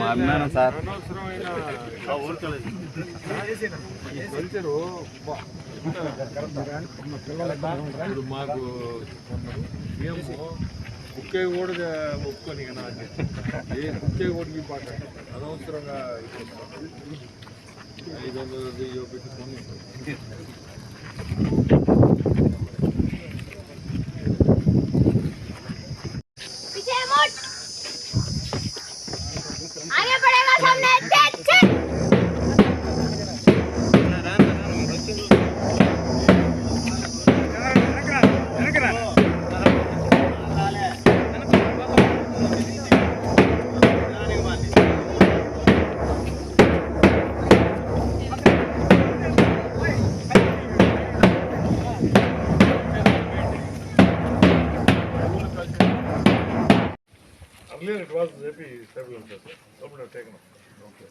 మాట్లాడాను సార్. మాకు మేము కుక్కే కూడా ఒప్పుకొని ఏ కుక్కే కూడా మీ పాట అనవసరంగా 500 పెట్టుకొని It was maybe several of us. Someone have taken it. Okay.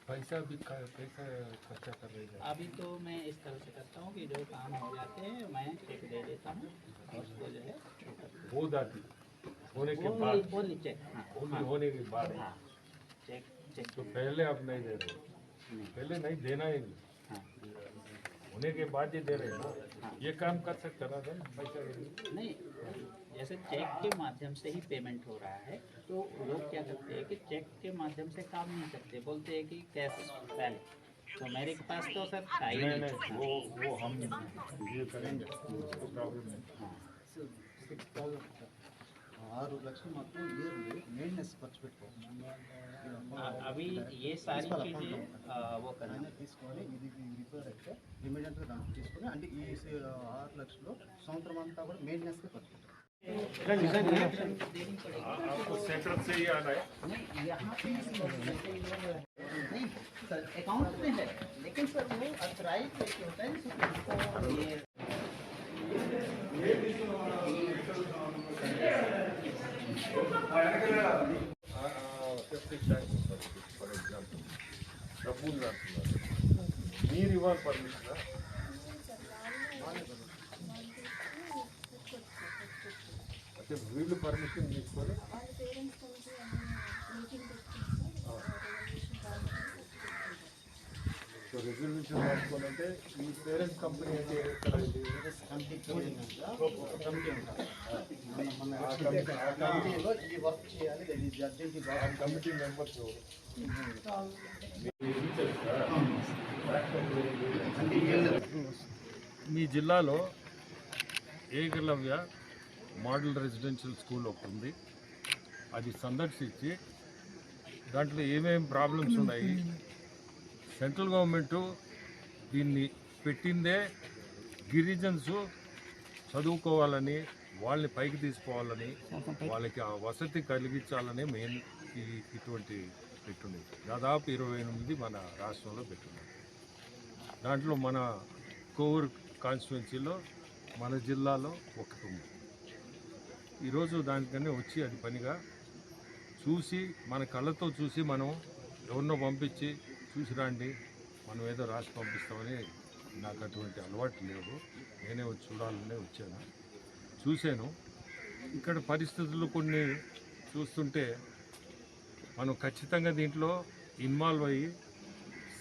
पैसा खर्चा कर रही है। अभी तो मैं इस तरह से करता हूँ कि जो काम हो जाते हैं मैं चेक दे देता हूँ और उसको जो है हो जाती होने के बाद बोली चेक होने के बाद चेक तो पहले आप नहीं दे रहे, पहले नहीं देना ही नहीं, होने के बाद ही दे रहे हैं ना। ये काम कर सकते ना पैसा नहीं, जैसे चेक के माध्यम से ही पेमेंट हो रहा है तो लोग क्या करते हैं कि चेक के माध्यम से काम नहीं करते, बोलते हैं कि कैश पहले। तो मेरे पास तो सर नहीं वो हम ये करेंगे तो प्रॉब्लम नहीं। 6 లక్షలు మాత్రం ఇయర్లీ మెయింటెనెన్స్ ఖర్చు పెట్టుకోవాలి. अभी ये सारी चीज़ें वो करना తీసుకొని ఇది రిపేర్ అయితే ఇమీడియట్గా దాంట్లో తీసుకొని అంటే ఈ 6 లక్షలు సంవత్సరం అంతా కూడా మెయింటెనెన్స్కి ఖర్చు పెట్టాలి. आपको सेंटर से ही आना है? नहीं सर अकाउंट में है, लेकिन सर वो अथराइज कैसे होता है सेफ्टी टैंक फॉर एग्जाम्पल डबूल మీరు ఇవ్వాలి పర్మిషన్ అంటే వీళ్ళు పర్మిషన్ తీసుకొని సో రెజల్యూషన్ రాసుకోవాలంటే ఈ పేరెంట్స్ కంపెనీ అంటే కమిటీ మెంబర్స్ మీ జిల్లాలో ఏకలవ్య మోడల్ రెసిడెన్షియల్ స్కూల్ ఒకటి ఉంది, అది సందర్శించి దాంట్లో ఏమేమి ప్రాబ్లమ్స్ ఉన్నాయి, సెంట్రల్ గవర్నమెంటు దీన్ని పెట్టిందే గిరిజన్స్ చదువుకోవాలని, వాళ్ళని పైకి తీసుకోవాలని, వాళ్ళకి ఆ వసతి కలిగించాలని మెయిన్ ఇటువంటి పెట్టుంది. దాదాపు 28 మన రాష్ట్రంలో పెట్టున్నారు. దాంట్లో మన కోవూరు కాన్స్టిట్యున్సీలో మన జిల్లాలో ఒకటి ఉంది. ఈరోజు దానికన్నా వచ్చి అది పనిగా చూసి మన కళ్ళతో చూసి మనం ఎవరినో పంపించి చూసి రండి మనం ఏదో రాసి పంపిస్తామని నాకు అటువంటి అలవాటు లేవు. నేనే వచ్చి చూడాలనే వచ్చాను, చూశాను. ఇక్కడ పరిస్థితులు కొన్ని చూస్తుంటే మనం ఖచ్చితంగా దీంట్లో ఇన్వాల్వ్ అయ్యి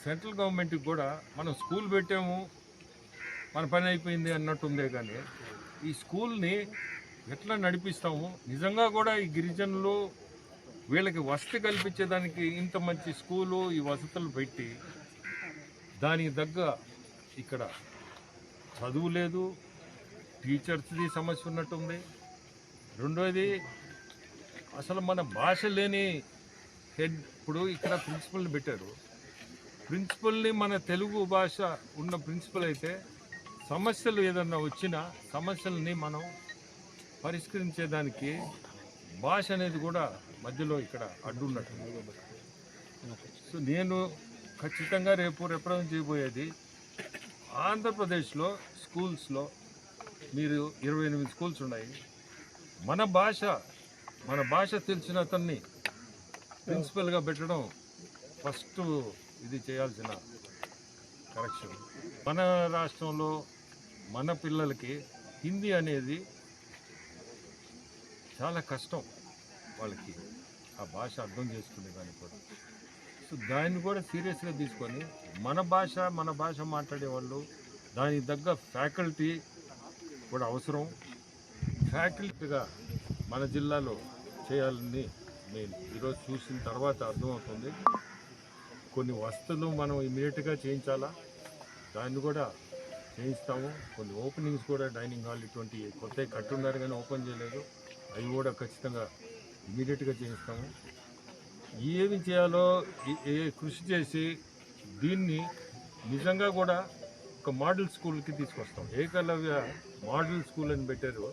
సెంట్రల్ గవర్నమెంట్కి కూడా మనం స్కూల్ పెట్టాము మన పని అయిపోయింది అన్నట్టుందే, కానీ ఈ స్కూల్ని ఎట్లా నడిపిస్తాము, నిజంగా కూడా ఈ గిరిజనులు వీళ్ళకి వసతి కల్పించేదానికి ఇంత మంచి స్కూలు ఈ వసతులు పెట్టి దానికి తగ్గ ఇక్కడ చదువు లేదు, టీచర్స్ది సమస్య ఉన్నట్టుంది. రెండోది అసలు మన భాష లేని హెడ్, ఇప్పుడు ఇక్కడ ప్రిన్సిపల్ని పెట్టారు, ప్రిన్సిపల్ని మన తెలుగు భాష ఉన్న ప్రిన్సిపల్ అయితే సమస్యలు ఏదన్నా వచ్చినా సమస్యలని మనం పరిష్కరించేదానికి భాష అనేది కూడా మధ్యలో ఇక్కడ అడ్డున్నట్టు. సో నేను ఖచ్చితంగా రేపు రిప్రజెంట్ చేయబోయేది ఆంధ్రప్రదేశ్లో స్కూల్స్లో మీరు 28 స్కూల్స్ ఉన్నాయి. మన భాష తెలిసిన అతన్ని ప్రిన్సిపల్గా పెట్టడం ఫస్ట్ ఇది చేయాల్సిన కరెక్షన్. మన రాష్ట్రంలో మన పిల్లలకి హిందీ అనేది చాలా కష్టం, వాళ్ళకి ఆ భాష అర్థం చేసుకునే దానికి కూడా. సో దాన్ని కూడా సీరియస్గా తీసుకొని మన భాష మాట్లాడే వాళ్ళు దానికి తగ్గ ఫ్యాకల్టీ కూడా అవసరం. ఫ్యాకల్టీగా మన జిల్లాలో చేయాలని నేను ఈరోజు చూసిన తర్వాత అర్థమవుతుంది. కొన్ని వసతులు మనం ఇమీడియట్గా చేయించాలా, దాన్ని కూడా చేయిస్తాము. కొన్ని ఓపెనింగ్స్ కూడా డైనింగ్ హాల్ ఇటువంటి కొత్తవి కట్టున్నారు కానీ ఓపెన్ చేయలేదు, అవి కూడా ఖచ్చితంగా ఇమీడియట్గా చేయిస్తాము. ఏమి చేయాలో కృషి చేసి దీన్ని నిజంగా కూడా ఒక మోడల్ స్కూల్కి తీసుకొస్తాం. ఏకలవ్య మోడల్ స్కూల్ అని పెట్టారు.